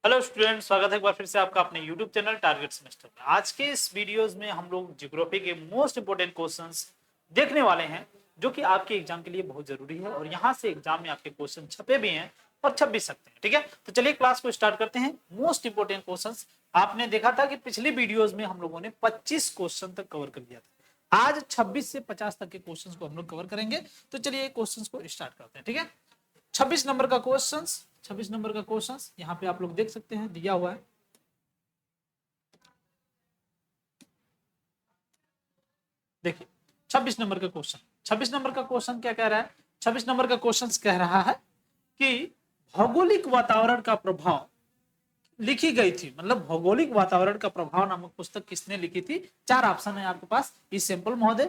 Hello student, स्वागत है एक बार फिर से आपका अपने YouTube चैनल टारगेट सेमेस्टर में। आज के इस वीडियोस में हम लोग ज्योग्राफी के मोस्ट इंपोर्टेंट क्वेश्चंस देखने वाले हैं जो कि आपके एग्जाम के लिए बहुत जरूरी है और यहाँ से एग्जाम में आपके क्वेश्चन छपे भी हैं और छप भी सकते हैं। ठीक है, तो चलिए क्लास को स्टार्ट करते हैं। मोस्ट इंपोर्टेंट क्वेश्चन आपने देखा था कि पिछली वीडियोज में हम लोगों ने 25 क्वेश्चन तक कवर कर दिया था। आज 26 से 50 तक के क्वेश्चन को हम लोग कवर करेंगे। तो चलिए क्वेश्चन को स्टार्ट करते हैं। ठीक है, 26 नंबर का क्वेश्चन यहाँ पे आप लोग देख सकते हैं, दिया हुआ है। देखिए 26 नंबर का क्वेश्चन क्या कह रहा है? 26 नंबर का क्वेश्चन कह रहा है कि भौगोलिक वातावरण का प्रभाव लिखी गई थी, मतलब भौगोलिक वातावरण का प्रभाव नामक पुस्तक किसने लिखी थी? चार ऑप्शन है आपके पास। ई सैंपल महोदय,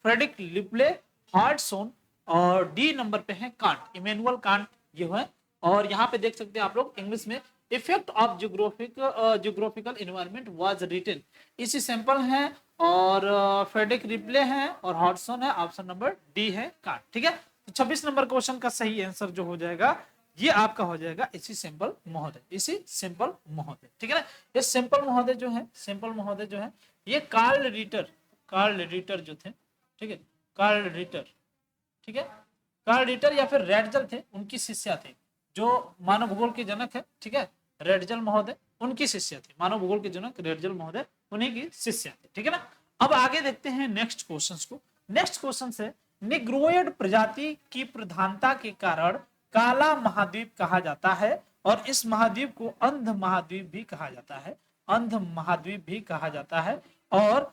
फ्रेडरिक लिपले, हार्टसोन और डी नंबर पे है कांट, इमैनुअल कांट ये है। और यहाँ पे देख सकते हैं आप लोग इंग्लिश में effect of geographical environment was written, इसी सैंपल है और फ्रेडरिक रिप्ले है और हॉटसन है। ऑप्शन नंबर डी है कांट। ठीक है, तो 26 नंबर क्वेश्चन का सही आंसर जो हो जाएगा ये आपका हो जाएगा इसी सैंपल महोदय। ठीक है ना, ये सैंपल महोदय जो है ये कार्ल रीटर जो थे, ठीक है, कार्ल रीटर या फिर रेडजल थे, उनकी शिष्या थे, जो मानव भूगोल के जनक है। ठीक है, रेडजल महोदय उनकी शिष्या थी, मानव भूगोल के जनक रेडजल महोदय उन्हीं की शिष्या थी। ठीक है ना, अब आगे देखते हैं नेक्स्ट क्वेश्चन है निग्रोइड प्रजाति की प्रधानता के कारण काला महाद्वीप कहा जाता है और इस महाद्वीप को अंध महाद्वीप भी कहा जाता है और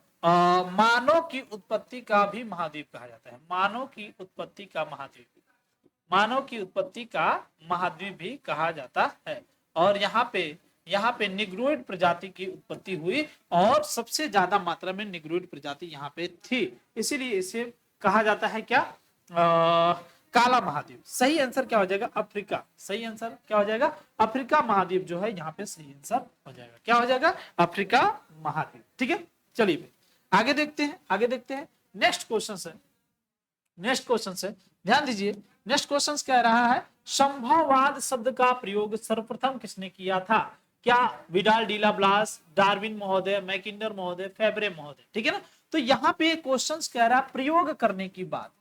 मानव की उत्पत्ति का भी महाद्वीप कहा जाता है। मानव की उत्पत्ति का महाद्वीप भी कहा जाता है। और यहाँ पे निग्रोइड प्रजाति की उत्पत्ति हुई और सबसे ज्यादा मात्रा में निग्रोइड प्रजाति यहाँ पे थी, इसीलिए इसे कहा जाता है क्या? काला महाद्वीप। सही आंसर क्या हो जाएगा? अफ्रीका महाद्वीप जो है यहाँ पे सही आंसर हो जाएगा। क्या हो जाएगा? अफ्रीका महाद्वीप। ठीक है, चलिए आगे देखते हैं। नेक्स्ट क्वेश्चन है ध्यान दीजिए। नेक्स्ट क्वेश्चन कह रहा है संभववाद शब्द का प्रयोग सर्वप्रथम किसने किया था? क्या विडाल डी ला ब्लास, डार्विन महोदय, मैकिंडर महोदय, फेब्रे महोदय? ठीक है ना, तो यहाँ पे क्वेश्चन कह रहा है प्रयोग करने की बात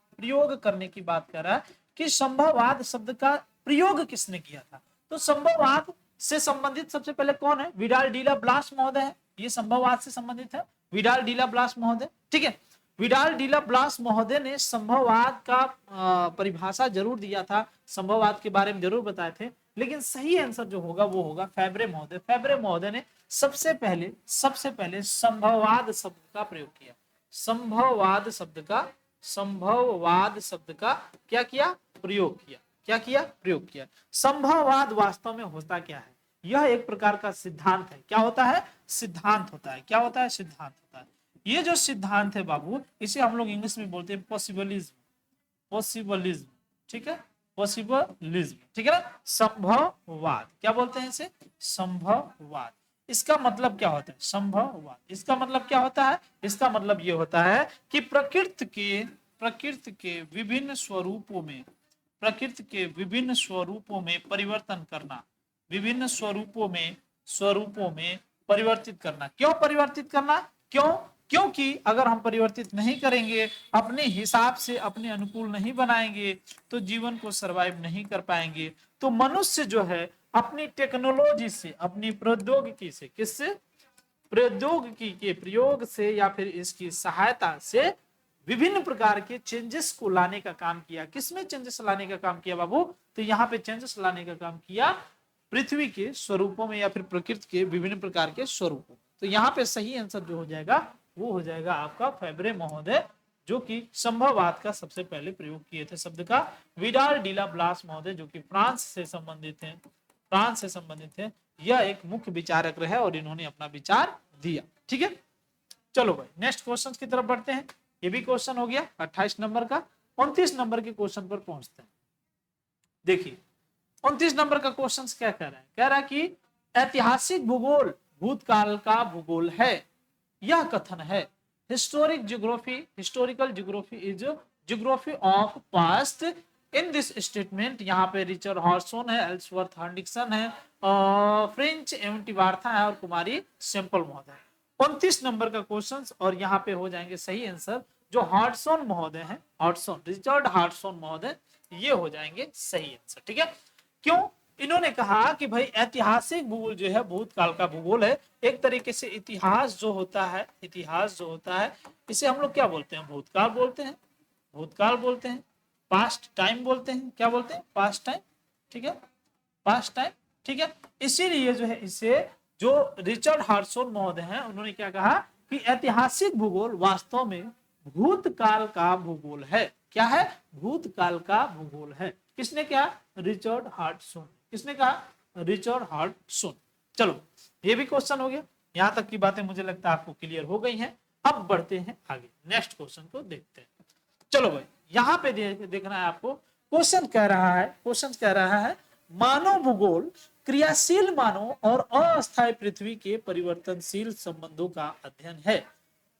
कह रहा है कि संभववाद शब्द का प्रयोग किसने किया था। तो संभववाद से संबंधित सबसे पहले कौन है? विडाल डी ला ब्लास महोदय है, ये संभववाद से संबंधित है, विडाल डी ला ब्लास महोदय। ठीक है, विडाल डी ला ब्लास महोदय ने संभववाद का परिभाषा जरूर दिया था, संभववाद के बारे में जरूर बताए थे, लेकिन सही आंसर जो होगा वो होगा फेब्रे महोदय। फेब्रे महोदय ने सबसे पहले संभववाद शब्द का प्रयोग किया। संभववाद शब्द का क्या किया? प्रयोग किया। संभववाद वास्तव में होता क्या है? यह एक प्रकार का सिद्धांत है। क्या होता है? सिद्धांत होता है। ये जो सिद्धांत है बाबू, इसे हम लोग इंग्लिश में बोलते हैं पॉसिबलिज्म। ठीक है, पॉसिबलिज्म। ठीक है ना, संभववाद क्या बोलते हैं इसे? संभववाद। इसका मतलब क्या होता है? संभववाद इसका मतलब क्या होता है? इसका मतलब ये होता है कि प्रकृति के विभिन्न स्वरूपों में परिवर्तन करना, परिवर्तित करना। क्यों परिवर्तित करना? क्योंकि अगर हम परिवर्तित नहीं करेंगे, अपने हिसाब से अपने अनुकूल नहीं बनाएंगे, तो जीवन को सरवाइव नहीं कर पाएंगे। तो मनुष्य जो है अपनी टेक्नोलॉजी से, अपनी प्रौद्योगिकी से, प्रौद्योगिकी के प्रयोग से या फिर इसकी सहायता से विभिन्न प्रकार के चेंजेस को लाने का काम किया। किसमें चेंजेस लाने का काम किया बाबू? तो यहाँ पे चेंजेस लाने का काम किया पृथ्वी के स्वरूपों में या फिर प्रकृति के विभिन्न प्रकार के स्वरूपों। तो यहाँ पे सही आंसर जो हो जाएगा वो हो जाएगा आपका फेब्रे महोदय, जो कि संभववाद का सबसे पहले प्रयोग किए थे शब्द का। विडाल डी ला ब्लास महोदय जो कि फ्रांस से संबंधित थे, यह एक मुख्य विचारक रहे और इन्होंने अपना विचार दिया। ठीक है, चलो भाई नेक्स्ट क्वेश्चन की तरफ बढ़ते हैं। ये भी क्वेश्चन हो गया 28 नंबर का। 29 नंबर के क्वेश्चन पर पहुंचते हैं। देखिए 29 नंबर का क्वेश्चन क्या कह रहा है? कह रहा है कि ऐतिहासिक भूगोल भूतकाल का भूगोल है, यह कथन है। Historical geography is geography of past in this statement यहाँ पे रिचर्ड हॉर्सन है, एल्सवर्थ हंडिक्सन है, फ्रेंच एमटी वार्था है और कुमारी सेम्पल महोदय। 29 नंबर का क्वेश्चन और यहाँ पे हो जाएंगे सही आंसर जो हॉर्सन महोदय हैं, हॉर्सन, रिचर्ड हॉर्सन महोदय, ये हो जाएंगे सही आंसर। ठीक है, क्यों? इन्होंने कहा कि भाई ऐतिहासिक भूगोल जो है भूतकाल का भूगोल है। एक तरीके से इतिहास जो होता है, इतिहास जो होता है इसे हम लोग क्या बोलते हैं? भूतकाल बोलते हैं, भूतकाल बोलते हैं, पास्ट टाइम बोलते हैं, क्या बोलते हैं? Past time. ठीक है, पास्ट टाइम। ठीक है, इसीलिए जो है इसे जो रिचर्ड हॉर्सन महोदय हैं उन्होंने क्या कहा कि ऐतिहासिक भूगोल वास्तव में भूतकाल का भूगोल है। क्या है? भूतकाल का भूगोल है। किसने कहा? रिचर्ड हॉर्सन। किसने कहा? रिचर्ड हॉर्सन। चलो ये भी क्वेश्चन हो गया। यहां तक की बातें मुझे लगता है आपको क्लियर हो गई हैं। अब बढ़ते हैं आगे, नेक्स्ट क्वेश्चन को देखते हैं। चलो भाई यहाँ पे देखना है आपको। क्वेश्चन कह रहा है, क्वेश्चन कह रहा है मानव भूगोल क्रियाशील मानव और अस्थायी पृथ्वी के परिवर्तनशील संबंधों का अध्ययन है।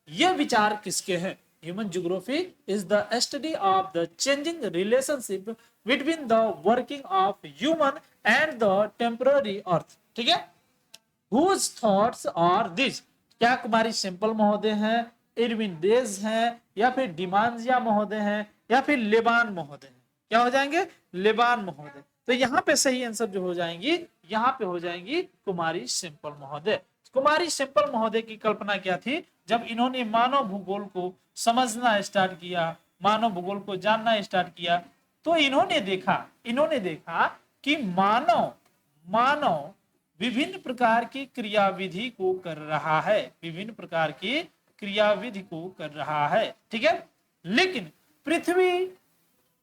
ये विचार किसके हैं? Human geography is the study of the changing relationship between the working of human and the temporary earth. ठीक है, whose thoughts are this? क्या कुमारी सिंपल महोदय हैं, इरविन डेज हैं, या फिर डिमांजिया महोदय हैं, या फिर लेबान महोदय हैं? क्या हो जाएंगे? लेबान महोदय। तो यहाँ पे सही आंसर जो हो जाएंगी, यहाँ पे हो जाएंगी कुमारी सिंपल महोदय। कुमारी सिंपल महोदय की कल्पना क्या थी? जब इन्होंने मानव भूगोल को समझना स्टार्ट किया, मानव भूगोल को जानना स्टार्ट किया, तो इन्होंने देखा कि मानव विभिन्न प्रकार की क्रियाविधि को कर रहा है, विभिन्न प्रकार की क्रियाविधि को कर रहा है। ठीक है, लेकिन पृथ्वी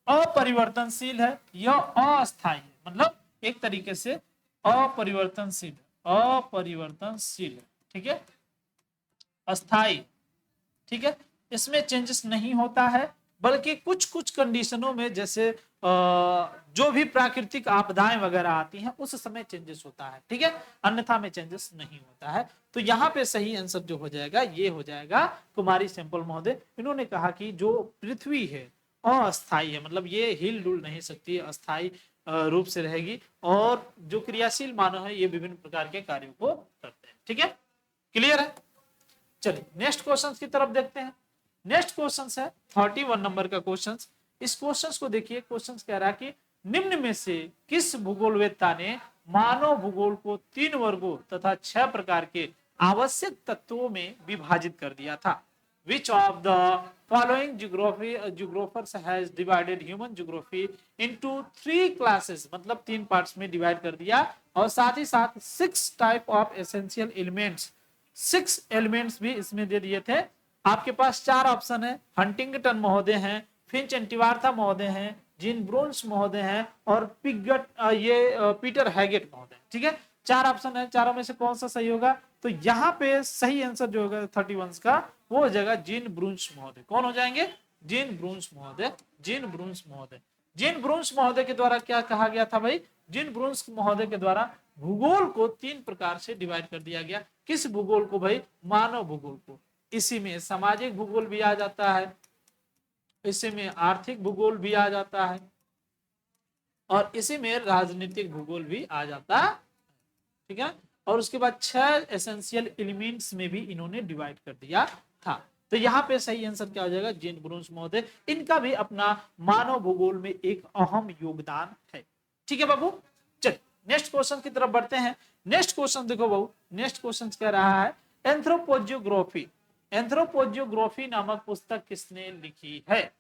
अपरिवर्तनशील है, यह अस्थायी है, मतलब एक तरीके से अपरिवर्तनशील, अपरिवर्तनशील। ठीक है, अस्थायी। ठीक है, इसमें चेंजेस नहीं होता है, बल्कि कुछ कुछ कंडीशनों में, जैसे जो भी प्राकृतिक आपदाएं वगैरह आती हैं उस समय चेंजेस होता है। ठीक है, अन्यथा में चेंजेस नहीं होता है। तो यहाँ पे सही आंसर जो हो जाएगा ये हो जाएगा कुमारी सिंपल महोदय। इन्होंने कहा कि जो पृथ्वी है अस्थायी है, मतलब ये हिल डुल नहीं सकती, अस्थायी रूप से रहेगी, और जो क्रियाशील मानव है ये विभिन्न प्रकार के कार्यों को करते हैं। ठीक है, क्लियर है? चलिए नेक्स्ट क्वेश्चन की तरफ देखते हैं। नेक्स्ट क्वेश्चन है 31 नंबर का क्वेश्चन। इस क्वेश्चन को देखिए। क्वेश्चन कह रहा है कि निम्न में से किस भूगोलवेत्ता ने मानव भूगोल को 3 वर्गों तथा 6 प्रकार के आवश्यक तत्वों में विभाजित कर दिया था? Which of the following geographers has divided human geography into 3 classes? मतलब 3 पार्ट्स में डिवाइड कर दिया, और साथ ही साथ 6 type of essential elements, 6 elements भी इसमें दे दिए थे। आपके पास 4 ऑप्शन है। हंटिंगटन महोदय हैं, फिंच एंटीवार्था महोदय हैं, जीन ब्रून्स महोदय हैं, और पीटर हैगेट महोदय। ठीक है, 4 ऑप्शन है, चारों में से कौन सा सही होगा? तो यहाँ पे सही आंसर जो होगा 31 का वो हो जाएगा जीन ब्रून्स महोदय। कौन हो जाएंगे? जीन ब्रून्स महोदय, जीन ब्रून्स महोदय। जीन ब्रून्स महोदय के द्वारा क्या कहा गया था भाई? जीन ब्रून्स महोदय के द्वारा भूगोल को 3 प्रकार से डिवाइड कर दिया गया। किस भूगोल को भाई? मानव भूगोल को। इसी में सामाजिक भूगोल भी आ जाता है, इसी में आर्थिक भूगोल भी आ जाता है, और इसी में राजनीतिक भूगोल भी आ जाता है। ठीक है, और उसके बाद 6 एसेंशियल एलिमेंट्स में भी इन्होंने डिवाइड कर दिया था। तो यहाँ पे सही आंसर क्या हो जाएगा? जीन ब्रून्स महोदय। इनका भी अपना मानव भूगोल में एक अहम योगदान है। ठीक है बाबू, चलिए नेक्स्ट क्वेश्चन की तरफ बढ़ते हैं। नेक्स्ट क्वेश्चन देखो बाबू, नेक्स्ट क्वेश्चन कह रहा है एंथ्रोपोजियोग्राफी, एंथ्रोपोजियोग्राफी नामक पुस्तक किसने लिखी है?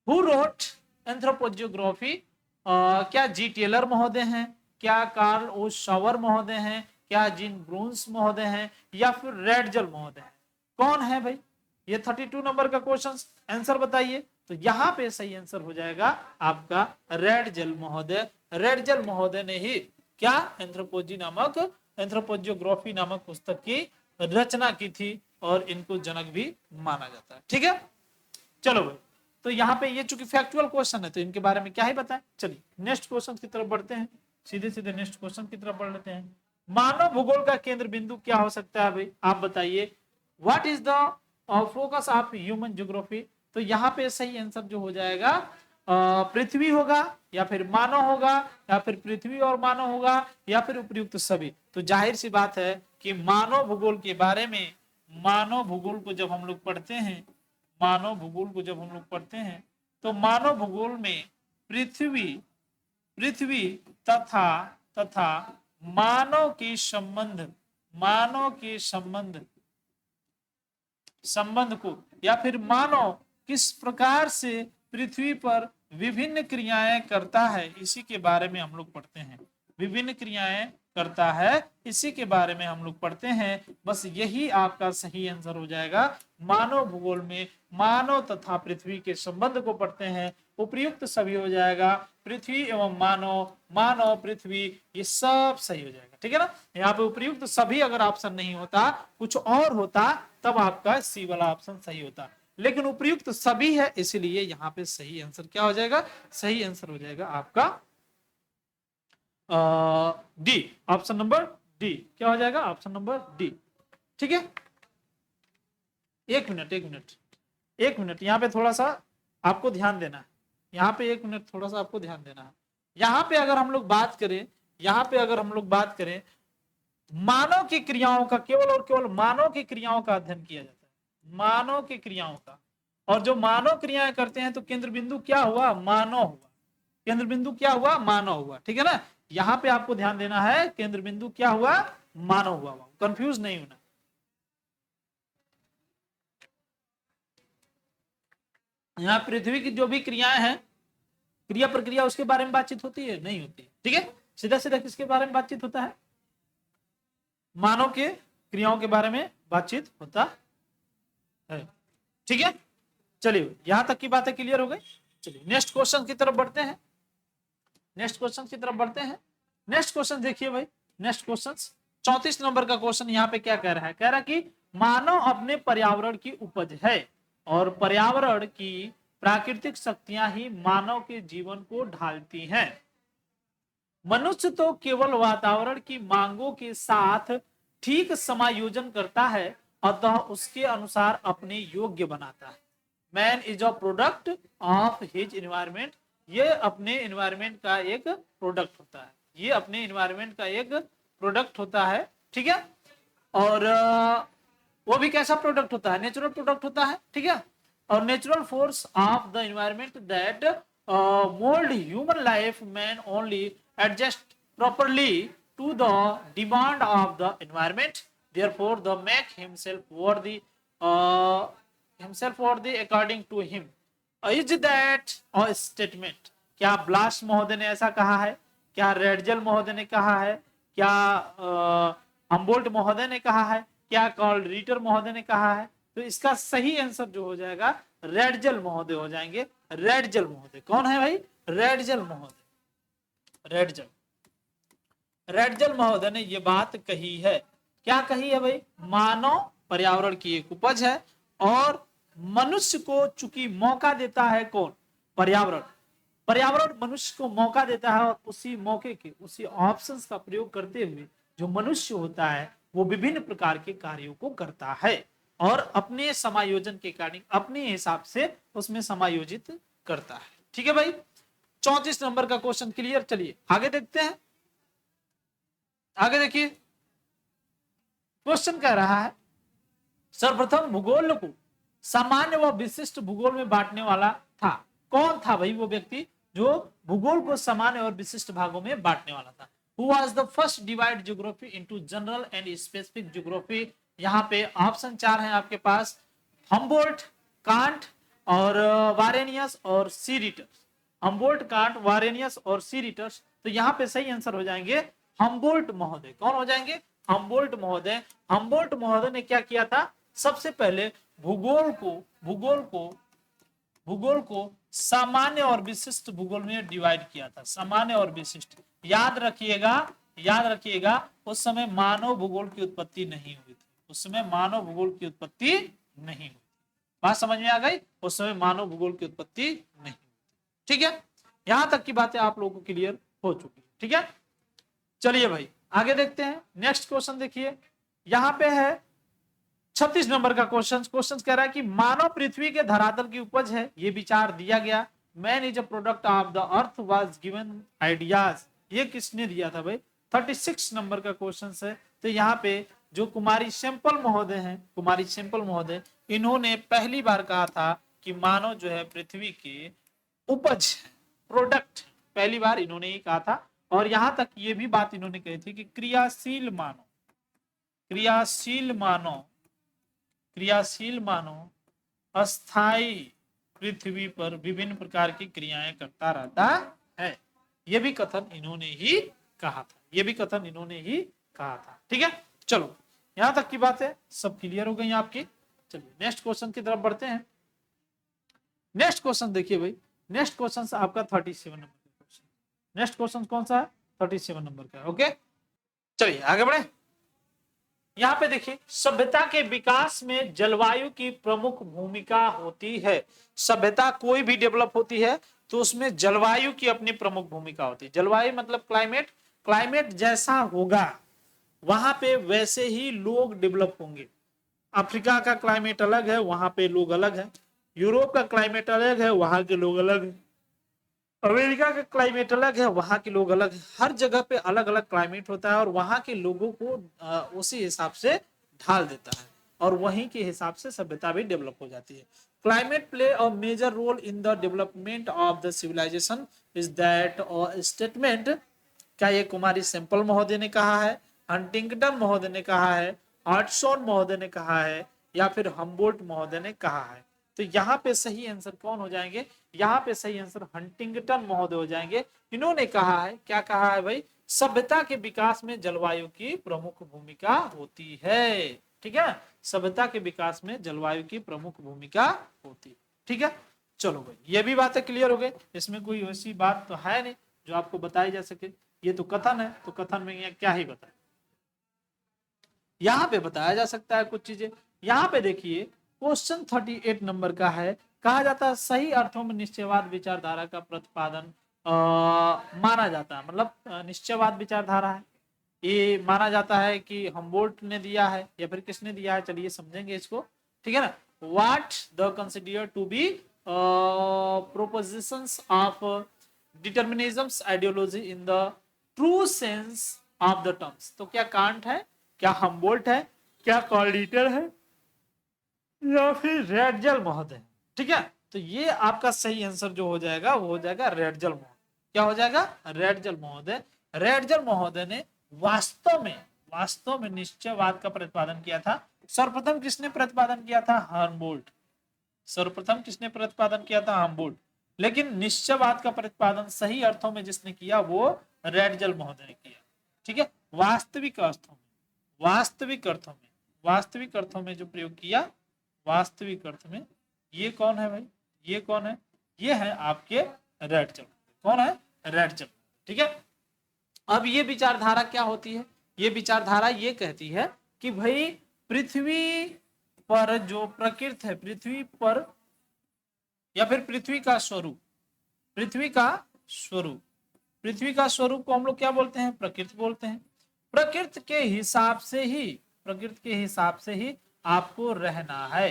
Who wrote anthropogeography? क्या जी टेलर महोदय हैं, क्या कार्ल ओ शॉवर महोदय हैं, क्या जीन ब्रून्स महोदय हैं, या फिर रेडजल महोदय हैं? कौन है भाई? ये 32 नंबर का क्वेश्चन, आंसर बताइए। तो यहाँ पे सही आंसर हो जाएगा आपका रेडजल महोदय। रेडजल महोदय ने ही क्या एंथ्रोपोजियोग्राफी नामक पुस्तक की रचना की थी, और इनको जनक भी माना जाता है। ठीक है, चलो भाई, तो यहाँ पे ये चूंकि फैक्चुअल क्वेश्चन है तो इनके बारे में क्या ही बताएं। चलिए नेक्स्ट क्वेश्चन की तरफ बढ़ते हैं, सीधे सीधे नेक्स्ट क्वेश्चन की तरफ बढ़ लेते हैं। मानव भूगोल का केंद्र बिंदु क्या हो सकता है भाई? आप बताइए। What is the focus of human geography? तो यहाँ पे सही आंसर जो हो जाएगा पृथ्वी होगा, या फिर मानव होगा, या फिर पृथ्वी और मानव होगा, या फिर उपयुक्त सभी। तो जाहिर सी बात है कि मानव भूगोल के बारे में, मानव भूगोल को जब हम लोग पढ़ते हैं, मानव भूगोल को जब हम लोग पढ़ते हैं, तो मानव भूगोल में पृथ्वी पृथ्वी तथा तथा मानव के संबंध, मानव के संबंध को, या फिर मानव किस प्रकार से पृथ्वी पर विभिन्न क्रियाएं करता है, इसी के बारे में हम लोग पढ़ते हैं। विभिन्न क्रियाएं करता है, इसी के बारे में हम लोग पढ़ते हैं। बस यही आपका सही आंसर हो जाएगा। मानव भूगोल में मानव तथा पृथ्वी के संबंध को पढ़ते हैं। उपयुक्त सभी हो जाएगा, पृथ्वी एवं मानव, मानव पृथ्वी, ये सब सही हो जाएगा। ठीक है ना। यहाँ पे उपयुक्त सभी अगर ऑप्शन नहीं होता, कुछ और होता, तब आपका सी वाला ऑप्शन सही होता, लेकिन उपयुक्त सभी है, इसलिए यहाँ पे सही आंसर क्या हो जाएगा, सही आंसर हो जाएगा आपका डी, ऑप्शन नंबर डी। क्या हो जाएगा, ऑप्शन नंबर डी। ठीक है। एक मिनट यहाँ पे थोड़ा सा आपको ध्यान देना है, यहाँ पे एक मिनट थोड़ा सा आपको ध्यान देना है। यहाँ पे अगर हम लोग बात करें, यहाँ पे अगर हम लोग बात करें, मानव की क्रियाओं का, केवल और केवल मानव की क्रियाओं का अध्ययन किया जाता है, मानव की क्रियाओं का। और जो मानव क्रियाएं करते हैं तो केंद्र बिंदु क्या हुआ, मानव हुआ। केंद्र बिंदु क्या हुआ, मानव हुआ। ठीक है ना। यहाँ पे आपको ध्यान देना है, केंद्र बिंदु क्या हुआ, मानव हुआ। कंफ्यूज नहीं होना। यहाँ पृथ्वी की जो भी क्रियाएं हैं, क्रिया प्रक्रिया, उसके बारे में बातचीत होती है, नहीं होती है। ठीक है। सीधा सीधा किसके बारे में बातचीत होता है, मानव के क्रियाओं के बारे में बातचीत होता है। ठीक है। चलिए, यहां तक की बातें क्लियर हो गई। चलिए नेक्स्ट क्वेश्चन की तरफ बढ़ते हैं। नेक्स्ट क्वेश्चन देखिए भाई। नेक्स्ट क्वेश्चन 34 नंबर का क्वेश्चन यहाँ पे क्या कह रहा है, कह रहा है कि मानव अपने पर्यावरण की उपज है और पर्यावरण की प्राकृतिक शक्तियां ही मानव के जीवन को ढालती हैं। मनुष्य तो केवल वातावरण की मांगों के साथ ठीक समायोजन करता है, अतः उसके अनुसार अपने योग्य बनाता है। Man is a product of his environment. ये अपने एनवायरमेंट का एक प्रोडक्ट होता है, ये अपने एनवायरमेंट का एक प्रोडक्ट होता है। ठीक है। और वो भी कैसा प्रोडक्ट होता है, नेचुरल प्रोडक्ट होता है। ठीक है। और natural force of the environment that mould human life, man only adjust properly to the demand of the environment, therefore the make himself worthy according to him. Is that a statement? क्या Blache महोदय ने ऐसा कहा है, क्या रेडजल महोदय ने कहा है, क्या हम्बोल्ट महोदय ने कहा है, क्या कार्ल रिटर महोदय ने कहा है? तो इसका सही आंसर जो हो जाएगा, रेडजल महोदय हो जाएंगे। रेडजल महोदय कौन है भाई, रेडजल महोदय। रेडजल महोदय ने यह बात कही है। क्या कही है भाई, मानव पर्यावरण की एक उपज है और मनुष्य को चूंकि मौका देता है, कौन, पर्यावरण। पर्यावरण मनुष्य को मौका देता है और उसी मौके के, उसी ऑप्शंस का प्रयोग करते हुए जो मनुष्य होता है वो विभिन्न प्रकार के कार्यों को करता है और अपने समायोजन के कारण अपने हिसाब से उसमें समायोजित करता है। ठीक है भाई। 34 नंबर का क्वेश्चन क्लियर। चलिए आगे देखते हैं। आगे देखिए, क्वेश्चन कह रहा है, सर्वप्रथम भूगोल को सामान्य व विशिष्ट भूगोल में बांटने वाला था। कौन था भाई वो व्यक्ति जो भूगोल को सामान्य और विशिष्ट भागों में बांटने वाला था? Who was the first divide geography into general and specific geography? यहाँ पे ऑप्शन 4 है आपके पास, हम्बोल्ट, कांट और वारेनियस और सी रिटर्स। हम्बोल्ट, कांट, वारेनियस और सी रिटर्स। तो यहाँ पे सही आंसर हो जाएंगे हम्बोल्ट महोदय। कौन हो जाएंगे, हम्बोल्ट महोदय। हम्बोल्ट महोदय ने क्या किया था, सबसे पहले भूगोल को सामान्य और विशिष्ट भूगोल में डिवाइड किया था। सामान्य और विशिष्ट, याद रखिएगा उस समय मानव भूगोल की उत्पत्ति नहीं हुई थी। उस समय मानव भूगोल की उत्पत्ति नहीं हुई। बात समझ में आ गई? उस समय मानव भूगोल की उत्पत्ति नहीं हुई। ठीक है। यहां तक की बातें आप लोगों को क्लियर हो चुकी है। ठीक है। चलिए भाई आगे देखते हैं। नेक्स्ट क्वेश्चन देखिए, यहां पे है 36 नंबर का क्वेश्चन। कह रहा है कि मानव पृथ्वी के धरातल की उपज है, ये विचार दिया गया। Man is a product of the earth was given ideas, ये किसने दिया था भाई? 36 नंबर का क्वेश्चन है। तो यहाँ पे जो कुमारी सैंपल महोदय हैं, कुमारी सैंपल महोदय, इन्होंने पहली बार कहा था कि मानव जो है पृथ्वी के उपज प्रोडक्ट, पहली बार इन्होंने ही कहा था। और यहां तक ये भी बात इन्होंने कही थी कि क्रियाशील मानव, क्रियाशील मानव, क्रियाशील मानव अस्थाई पृथ्वी पर विभिन्न प्रकार की क्रियाएं करता रहता है। यह भी कथन इन्होंने ही कहा था, यह भी कथन इन्होंने ही कहा था। ठीक है, चलो यहां तक की बात है सब क्लियर हो गई आपकी। चलिए नेक्स्ट क्वेश्चन की तरफ बढ़ते हैं। नेक्स्ट क्वेश्चन देखिए भाई, नेक्स्ट क्वेश्चन आपका 37 नंबर का क्वेश्चन। नेक्स्ट क्वेश्चन कौन सा है? 37 नंबर का। ओके, चलिए आगे बढ़े। यहां पे देखिए, सभ्यता के विकास में जलवायु की प्रमुख भूमिका होती है। सभ्यता कोई भी डेवलप होती है तो उसमें जलवायु की अपनी प्रमुख भूमिका होती है। जलवायु मतलब क्लाइमेट, क्लाइमेट जैसा होगा वहां पे वैसे ही लोग डेवलप होंगे। अफ्रीका का क्लाइमेट अलग है, वहां पे लोग अलग है। यूरोप का क्लाइमेट अलग है, वहां के लोग अलग है। अमेरिका का क्लाइमेट अलग है, वहां के लोग अलग है। हर जगह पे अलग अलग क्लाइमेट होता है और वहां के लोगों को उसी हिसाब से ढाल देता है और वहीं के हिसाब से सभ्यता भी डेवलप हो जाती है। Climate play a major role in the development of the civilisation, is that statement? क्या ये कुमारी सैंपल महोदय ने कहा है, हंटिंगटन महोदय ने कहा है, हॉटसॉन महोदय ने कहा है, या फिर हम्बोल्ट महोदय ने कहा है? तो यहाँ पे सही आंसर कौन हो जाएंगे? यहाँ पे सही आंसर हंटिंगटन महोदय हो जाएंगे। इन्होंने कहा है, क्या कहा है भाई? सभ्यता के विकास में जलवायु की प्रमुख भूमिका होती है। ठीक है, सभ्यता के विकास में जलवायु की प्रमुख भूमिका होती है। ठीक है, चलो भाई ये भी बातें क्लियर हो गई। इसमें कोई ऐसी बात तो है नहीं जो आपको बताई जा सके। ये तो कथन है, तो कथन में क्या ही बताए, यहां पे बताया जा सकता है कुछ चीजें। यहां पे देखिए क्वेश्चन 38 नंबर का है। कहा जाता है सही अर्थों में निश्चयवाद विचारधारा का प्रतिपादन माना जाता है। मतलब निश्चयवाद विचारधारा है, ये माना जाता है कि हम्बोल्ट ने दिया है या फिर किसने दिया है, चलिए समझेंगे इसको। ठीक है ना, what the consider to be propositions of determinisms ideology in the true sense of the terms? तो क्या कांट है, क्या हम्बोल्ट है, क्या कॉल्डीटर है, या फिर रेडजल महोदय? ठीक है, तो ये आपका सही आंसर जो हो जाएगा वो हो जाएगा रेडजल महोदय। क्या हो जाएगा? रेडजल महोदय। रेडजल महोदय ने वास्तव में निश्चयवाद का प्रतिपादन किया था। सर्वप्रथम किसने प्रतिपादन किया था? हम्बोल्ट। सर्वप्रथम किसने प्रतिपादन किया था? हम्बोल्ट। लेकिन निश्चयवाद का प्रतिपादन सही अर्थों में जिसने किया वो रेडजल महोदय ने किया। ठीक है, वास्तविक अर्थों में, वास्तविक अर्थों में, वास्तविक अर्थों में जो प्रयोग किया, वास्तविक अर्थ में, ये कौन है भाई? ये कौन है? ये है आपके रेडजल। कौन है? रेडजल। ठीक है, अब ये विचारधारा क्या होती है? ये विचारधारा ये कहती है कि भाई पृथ्वी पर जो प्रकृति है, पृथ्वी पर या फिर पृथ्वी का स्वरूप, पृथ्वी का स्वरूप, पृथ्वी का स्वरूप को हम लोग क्या बोलते हैं? प्रकृति बोलते हैं। प्रकृति के हिसाब से ही, प्रकृति के हिसाब से ही आपको रहना है,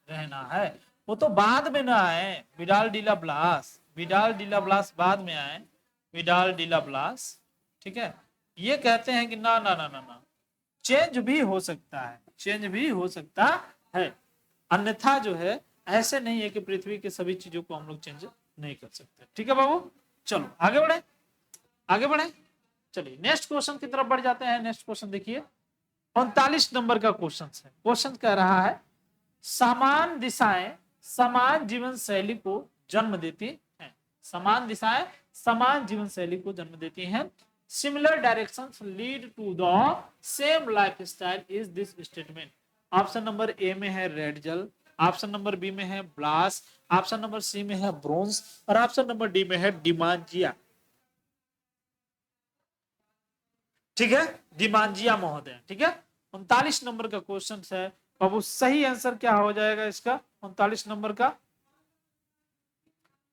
रहना है। वो तो बाद में ना आए, विडाल डीला ब्लास, विडाल डीला ब्लास बाद में आए, विडाल डीला ब्लास। ठीक है, ये कहते हैं कि ना ना ना ना ना, चेंज भी हो सकता है, चेंज भी हो सकता है। अन्यथा जो है ऐसे नहीं है कि पृथ्वी के सभी चीजों को हम लोग चेंज नहीं कर सकते। ठीक है बाबू, चलो आगे बढ़े, आगे बढ़े। चलिए नेक्स्ट क्वेश्चन की तरफ बढ़ जाते हैं। नेक्स्ट क्वेश्चन देखिए 39 नंबर का क्वेश्चन है। क्वेश्चन कह रहा है समान दिशाएं समान जीवन शैली को जन्म देती हैं। समान दिशाएं समान जीवन शैली को जन्म देती हैं। Similar directions lead to the same lifestyle, is this statement? Option number A में है रेडजल, ऑप्शन नंबर बी में है ब्लास, ऑप्शन नंबर सी में है ब्रोंज और ऑप्शन नंबर डी में है डिमांजिया। ठीक है, डिमांजिया महोदय। ठीक है, 39 नंबर का क्वेश्चन है। अब सही आंसर क्या हो जाएगा इसका? 39 नंबर का,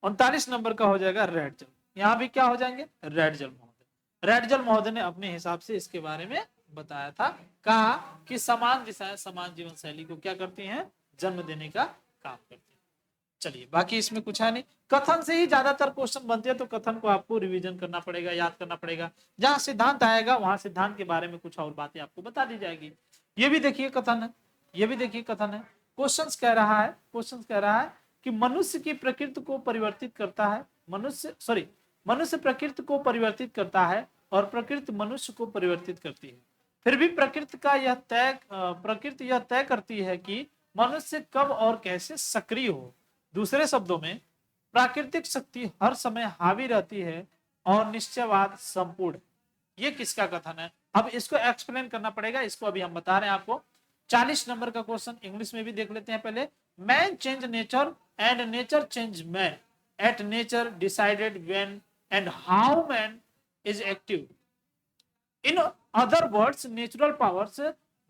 39 नंबर का हो जाएगा रेडजल। यहाँ भी क्या हो जाएंगे? रेडजल महोदय। रेडजल महोदय ने अपने हिसाब से इसके बारे में बताया था, कहा कि समान दिशाएं समान जीवन शैली को क्या करती हैं? जन्म देने का काम करती हैं। चलिए बाकी इसमें कुछ है नहीं, कथन से ही ज्यादातर क्वेश्चन बनते हैं, तो कथन को आपको रिवीजन करना पड़ेगा, याद करना पड़ेगा। जहां सिद्धांत आएगा वहां सिद्धांत के बारे में कुछ और बातें आपको बता दी जाएगी। ये भी देखिए कथन है, ये भी देखिए कथन है। क्वेश्चन कह रहा है, क्वेश्चन कह रहा है कि मनुष्य की प्रकृति को परिवर्तित करता है, मनुष्य प्रकृति को परिवर्तित करता है और प्रकृति मनुष्य को परिवर्तित करती है। फिर भी प्रकृति यह तय करती है कि मनुष्य कब और कैसे सक्रिय हो। दूसरे शब्दों में प्राकृतिक शक्ति हर समय हावी रहती है और निश्चयवाद संपूर्ण। ये किसका कथन है? अब इसको एक्सप्लेन करना पड़ेगा, इसको अभी हम बता रहे हैं आपको। 40 नंबर का क्वेश्चन इंग्लिश में भी देख लेते हैं पहले। Man change nature and nature change man eight nature decided when and how man is active. In other words, natural powers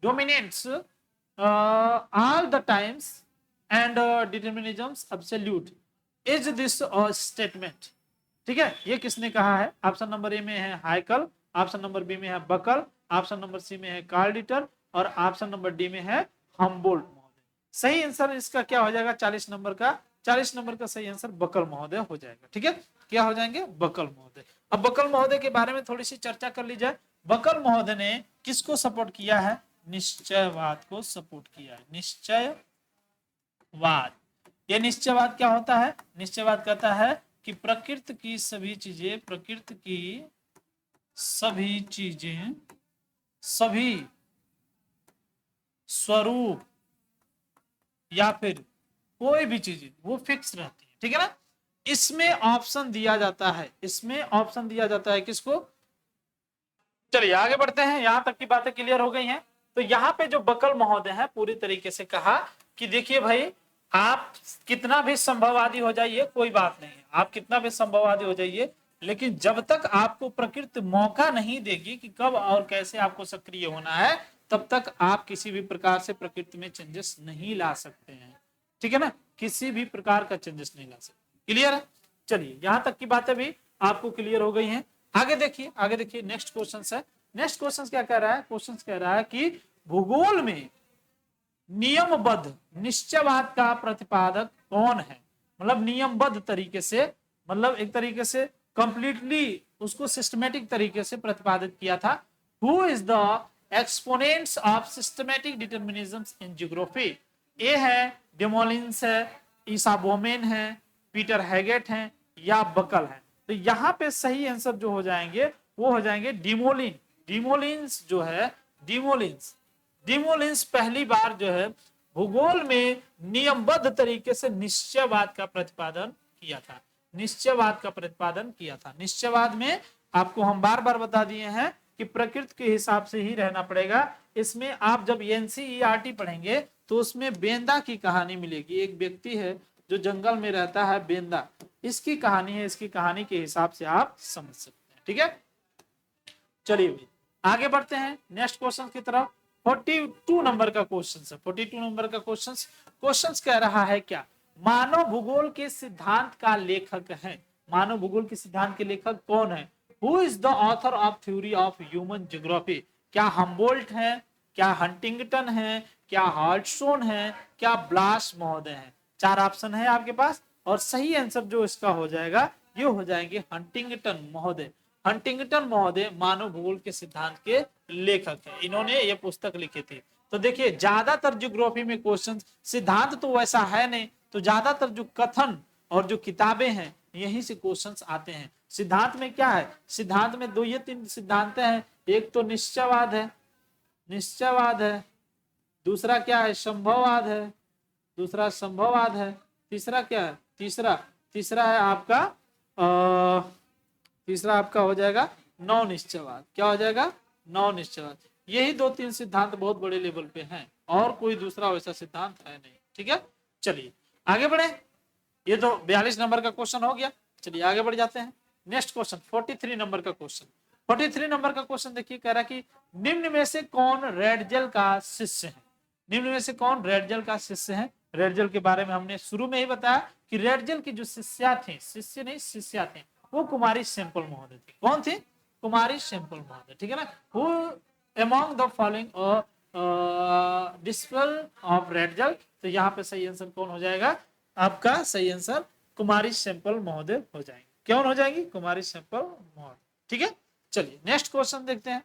dominates all the times and determinism absolute. Is this a statement? ठीक है, ये किसने कहा है? Option number A में है हाइकल, option number B में है बकल, ऑप्शन नंबर सी में है कार्ल डिटर और ऑप्शन नंबर डी में है हम्बोल्ट महोदय। सही आंसर इसका क्या हो जाएगा? 40 नंबर का सही आंसर बकल महोदय हो जाएगा। ठीक है, क्या हो जाएंगे? बकल महोदय। अब बकल महोदय के बारे में थोड़ी सी चर्चा कर ली जाए। बकल महोदय ने किसको सपोर्ट किया है? निश्चयवाद को सपोर्ट किया है। निश्चयवाद, ये निश्चयवाद क्या होता है? निश्चयवाद कहता है कि प्रकृति की सभी चीजें सभी स्वरूप या फिर कोई भी चीज वो फिक्स रहती है। ठीक है ना, इसमें ऑप्शन दिया जाता है, इसमें ऑप्शन दिया जाता है किसको? चलिए आगे बढ़ते हैं, यहां तक की बातें क्लियर हो गई हैं। तो यहाँ पे जो बकल महोदय है पूरी तरीके से कहा कि देखिए भाई, आप कितना भी संभववादी हो जाइए कोई बात नहीं है, आप कितना भी संभववादी हो जाइए, लेकिन जब तक आपको प्रकृति मौका नहीं देगी कि कब और कैसे आपको सक्रिय होना है, तब तक आप किसी भी प्रकार से प्रकृति में चेंजेस नहीं ला सकते हैं। ठीक है ना, किसी भी प्रकार का चेंजेस नहीं ला सकते। क्लियर है? चलिए यहां तक की बातें भी आपको क्लियर हो गई हैं। आगे देखिए नेक्स्ट क्वेश्चन है। नेक्स्ट क्वेश्चन क्या कह रहा है? क्वेश्चन कह रहा है कि भूगोल में नियमबद्ध निश्चयवाद का प्रतिपादक कौन है? मतलब नियमबद्ध तरीके से, मतलब एक तरीके से कंप्लीटली उसको सिस्टमेटिक तरीके से प्रतिपादित किया था। Who is the exponents of systematic determinism in geography? ए है डेमोलिंस है, ईसा बोमेन है, पीटर हैगेट है या बकल है? तो यहाँ पे सही आंसर जो हो जाएंगे वो हो जाएंगे डिमोलिन। डिमोलिंस जो है, डिमोलिंस पहली बार जो है भूगोल में नियमबद्ध तरीके से निश्चयवाद का प्रतिपादन किया था। निश्चयवाद में आपको हम बार बार बता दिए हैं कि प्रकृति के हिसाब से ही रहना पड़ेगा। इसमें आप जब एनसीईआरटी पढ़ेंगे तो उसमें बेंदा की कहानी मिलेगी। एक व्यक्ति है जो जंगल में रहता है, बेंदा, इसकी कहानी है, इसकी कहानी के हिसाब से आप समझ सकते हैं। ठीक है, चलिए आगे बढ़ते हैं नेक्स्ट क्वेश्चन की तरफ। 42 नंबर का क्वेश्चन है। 42 नंबर का क्वेश्चन कह रहा है क्या? मानव भूगोल के सिद्धांत का लेखक है। मानव भूगोल के सिद्धांत के लेखक कौन है? Who is the author of theory of human geography? क्या हम्बोल्ट है, क्या हंटिंगटन है, क्या हार्टस्टोन है, क्या ब्लास महोदय है? 4 ऑप्शन है आपके पास और सही आंसर जो इसका हो जाएगा ये हो जाएंगे हंटिंगटन महोदय। हंटिंगटन महोदय मानव भूगोल के सिद्धांत के लेखक है, इन्होंने ये पुस्तक लिखी थी। तो देखिए ज्यादातर ज्योग्राफी में क्वेश्चन, सिद्धांत तो वैसा है नहीं, तो ज्यादातर जो कथन और जो किताबें हैं यहीं से क्वेश्चंस आते हैं। सिद्धांत में क्या है? सिद्धांत में 2 या 3 सिद्धांत हैं। एक तो निश्चयवाद है, दूसरा क्या है? संभववाद है, तीसरा क्या है? तीसरा है आपका तीसरा आपका हो जाएगा नौ निश्चयवाद। क्या हो जाएगा? नौ निश्चयवाद। यही 2-3 सिद्धांत बहुत बड़े लेवल पे हैं और कोई दूसरा वैसा सिद्धांत है नहीं। ठीक है, चलिए आगे बढ़े। ये तो 42 नंबर का क्वेश्चन हो गया। चलिए आगे बढ़ जाते हैं। नेक्स्ट क्वेश्चन 43 नंबर का क्वेश्चन। 43 नंबर का क्वेश्चन देखिए, कह रहा कि निम्न में से कौन रेडजेल का शिष्य है? निम्न में से कौन रेडजेल का शिष्य है? रेडजेल के बारे में हमने शुरू में ही बताया कि रेडजेल की जो शिष्या थी वो कुमारी सेम्पल महोदय थी। कौन थी? कुमारी सेम्पल महोदय। ठीक है ना। Who among the following disciple of Ratzel? तो यहाँ पे सही आंसर कौन हो जाएगा? आपका सही आंसर कुमारी सैंपल महोदय हो जाएंगे। कौन हो जाएंगी? कुमारी सैंपल महोदय। ठीक है, चलिए नेक्स्ट क्वेश्चन देखते हैं।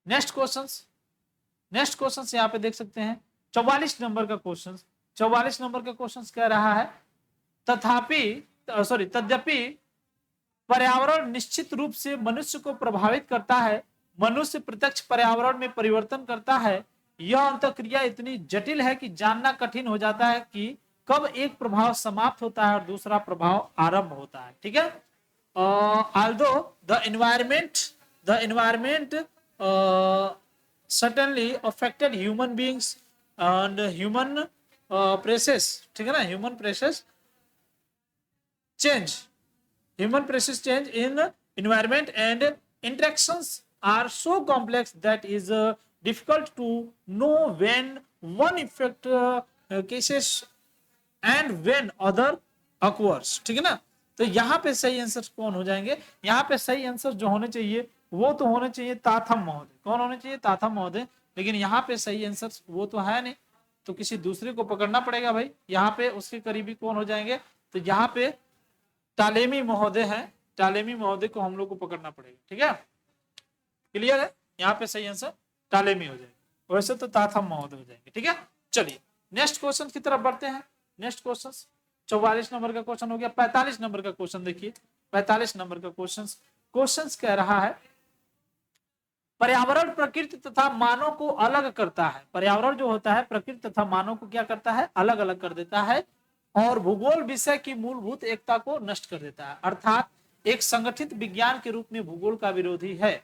नेक्स्ट क्वेश्चन यहाँ पे देख सकते हैं 44 नंबर का क्वेश्चन। 44 नंबर का क्वेश्चन कह रहा है तद्यपि पर्यावरण निश्चित रूप से मनुष्य को प्रभावित करता है, मनुष्य प्रत्यक्ष पर्यावरण में परिवर्तन करता है, यह अंतःक्रिया इतनी जटिल है कि जानना कठिन हो जाता है कि कब एक प्रभाव समाप्त होता है और दूसरा प्रभाव आरंभ होता है। ठीक है, although the environment certainly affected human beings and human process, ठीक है ना, human process change in environment and interactions are so complex that is difficult to know when one effect cases and when other occurs। ठीक है ना, तो यहाँ पे सही आंसर कौन हो जाएंगे? यहाँ पे सही आंसर जो होने चाहिए वो तो होने चाहिए ताथम महोदय। कौन होने चाहिए? ताथम महोदय। लेकिन यहाँ पे सही आंसर वो तो है नहीं, तो किसी दूसरे को पकड़ना पड़ेगा भाई। यहाँ पे उसके करीबी कौन हो जाएंगे? तो यहाँ पे टालेमी महोदय है, टालेमी महोदय को हम लोग को पकड़ना पड़ेगा। ठीक है, क्लियर है? यहाँ पे सही आंसर टालेमी हो जाएगा, वैसे तो ताथम महोदय हो जाएंगे। ठीक है, चलिए नेक्स्ट क्वेश्चन की तरफ बढ़ते हैं। नेक्स्ट क्वेश्चन 44 नंबर का क्वेश्चन हो गया। 45 नंबर का क्वेश्चन देखिए। 45 नंबर का क्वेश्चन कह रहा है पर्यावरण प्रकृति तथा मानव को अलग करता है। पर्यावरण जो होता है प्रकृति तथा मानव को क्या करता है? अलग अलग कर देता है और भूगोल विषय की मूलभूत एकता को नष्ट कर देता है, अर्थात एक संगठित विज्ञान के रूप में भूगोल का विरोधी है।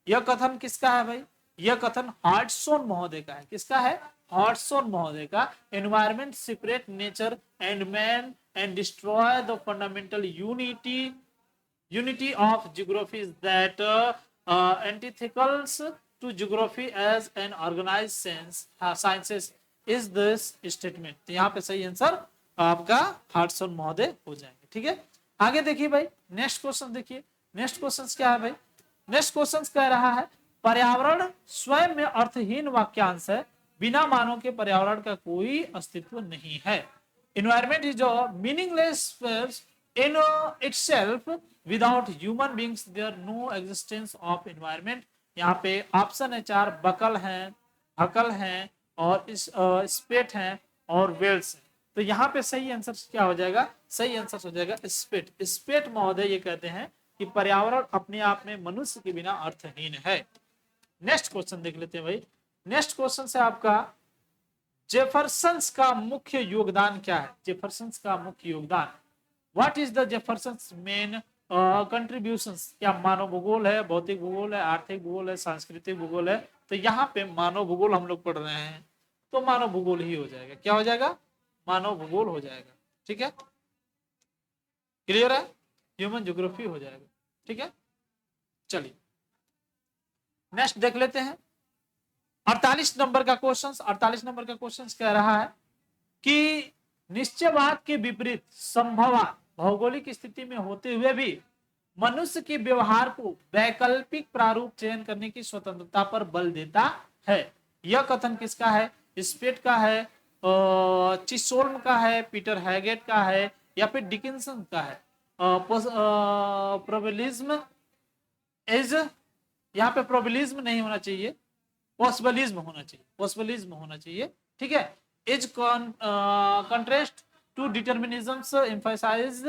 यह कथन किसका है भाई? यह कथन हार्टसोन महोदय का है। किसका है? हार्टसोन महोदय का। Environment separate nature and man and destroy the fundamental unity of geography that antithetical to geography as an organized sciences is this statement। तो यहाँ पे सही आंसर आपका हार्टसन महोदय हो जाएंगे। ठीक है, आगे देखिए भाई नेक्स्ट क्वेश्चन देखिए। नेक्स्ट क्वेश्चन क्या है भाई? नेक्स्ट क्वेश्चन कह रहा है पर्यावरण स्वयं में अर्थहीन वाक्यांश है, बिना मानव के पर्यावरण का कोई अस्तित्व नहीं है। Environment is a meaningless force in itself without human beings there no existence of environment। यहाँ पे ऑप्शन है 4 बकल हैं, हकल हैं और स्पेट हैं और वेल्स हैं। तो यहाँ पे सही आंसर क्या हो जाएगा? सही आंसर हो जाएगा स्पेट। स्पेट महोदय ये कहते हैं कि पर्यावरण अपने आप में मनुष्य के बिना अर्थहीन है। नेक्स्ट क्वेश्चन देख लेते हैं भाई। नेक्स्ट क्वेश्चन से आपका जेफरसन्स का मुख्य योगदान क्या है? जेफरसन्स का मुख्य योगदान, what is the Jefferson's main contributions? क्या मानव भूगोल है, भौतिक भूगोल है, आर्थिक भूगोल है, सांस्कृतिक भूगोल है? तो यहाँ पे मानव भूगोल हम लोग पढ़ रहे हैं, तो मानव भूगोल ही हो जाएगा। क्या हो जाएगा? मानव भूगोल हो जाएगा। ठीक है, क्लियर है? ह्यूमन ज्योग्राफी हो जाएगा। ठीक है, चलिए नेक्स्ट देख लेते हैं 48 नंबर का क्वेश्चन। 48 नंबर का क्वेश्चन कह रहा है कि निश्चयवाद के विपरीत संभववाद भौगोलिक स्थिति में होते हुए भी मनुष्य के व्यवहार को वैकल्पिक प्रारूप चयन करने की स्वतंत्रता पर बल देता है। यह कथन किसका है? स्पेट का है, चिसोल्म का है, पीटर हैगेट का है या फिर डिकिंसन का है? प्रोबेबिलिज्म इज, यहाँ पे प्रोबेबिलिज्म नहीं होना चाहिए, पॉसिबलिज्म होना चाहिए, पॉसिबलिज्म होना चाहिए। ठीक है, is contrast to determinisms emphasize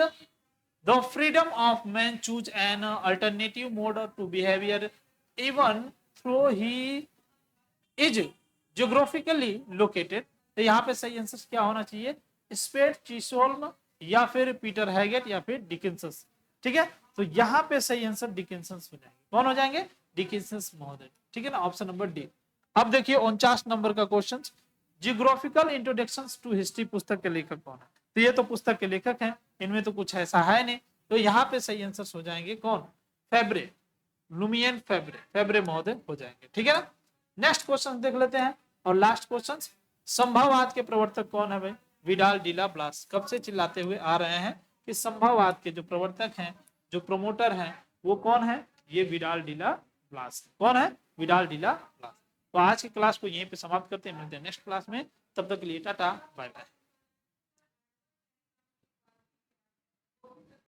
the freedom of man choose an alternative mode to behavior even though he is geographically located। तो यहाँ पे सही आंसर क्या होना चाहिए? स्पेट, चिसोल्म या फिर पीटर हैगेट या फिर डिकिंसन। ठीक है, तो यहाँ पे सही आंसर डिकिंसन हो जाएंगे। कौन हो जाएंगे? डिकिंसन महोदय। ठीक है ना, ऑप्शन नंबर डी। अब देखिए 49 नंबर का question, geographical introductions to history पुस्तक के लेखक कौन है? तो ये तो पुस्तक के लेखक हैं, इनमें तो कुछ ऐसा है नहीं, तो यहाँ पे सही आंसर हो जाएंगे कौन? फेब्रे, लुमियन फेब्रे, फेब्रे महोदय हो जाएंगे। ठीक है ना, नेक्स्ट क्वेश्चन देख लेते हैं और लास्ट क्वेश्चन, संभववाद के प्रवर्तक कौन है भाई? Vidal de la Blache. कब से चिल्लाते हुए आ रहे हैं कि संभववाद के जो प्रवर्तक हैं, जो प्रमोटर हैं, वो कौन है? ये विडाल डिला ब्लास। कौन है? Vidal de la Blache. तो आज की क्लास को यहीं पे समाप्त करते हैं, मिलते हैं नेक्स्ट क्लास में, तब तक के लिए टाटा बाय बाय।